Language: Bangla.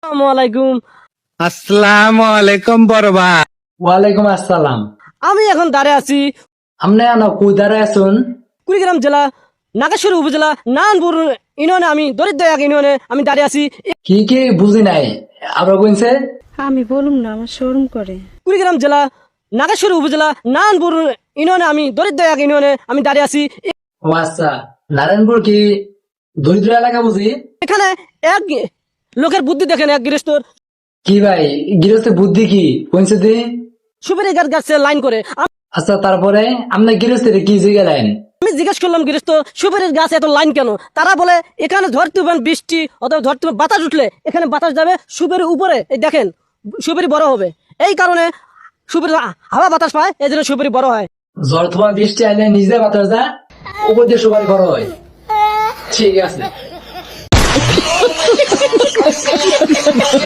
আসসালামু আলাইকুম। আসসালামু আলাইকুম বড় ভাই। ওয়ালাইকুম আসসালাম। আমি এখন দাঁড়িয়ে আছি আমনে আনা কুদারে আছুন? কুড়িগ্রাম জেলা নাগেশ্বরী উপজেলা নারায়ণপুর ইউনিয়নে, আমি দরিদ্র এক ইউনিয়নে আমি দাঁড়িয়ে আছি। কি কি বুঝি নাই, আবার কইছে? আমি বলুম না, আমার শোরুম করে। কুড়িগ্রাম জেলা নাগেশ্বরী উপজেলা নারায়ণপুর ইউনিয়নে, আমি দরিদ্র এক ইউনিয়নে আমি দাঁড়িয়ে আছি। ও আচ্ছা, নারায়ণপুর কি দরিদ্র এলাকা বুঝি? এখানে এক লোকের বুদ্ধি দেখেন, এক গৃহস্থর কি ভাই, গৃহস্থের বুদ্ধি কি কইছে দি? সুপারি গাছ গাছে লাইন করে। আচ্ছা, তারপরে আপনার গৃহস্থের কি জিগালেন? আমি জিজ্ঞেস করলাম গৃহস্থ, সুপারির গাছ এত লাইন কেন? তারা বলে এখানে ধরতে পারেন বৃষ্টি অথবা ধরতে পারেন বাতাস উঠলে এখানে বাতাস যাবে সুপারির উপরে, এই দেখেন সুপারি বড় হবে, এই কারণে সুপারি হাওয়া বাতাস পায়, এই জন্য সুপারি বড় হয়। ঝড় তোমার বৃষ্টি আইলে নিজে বাতাস যা, উপর দিয়ে সবাই বড় হয়। ঠিক আছে।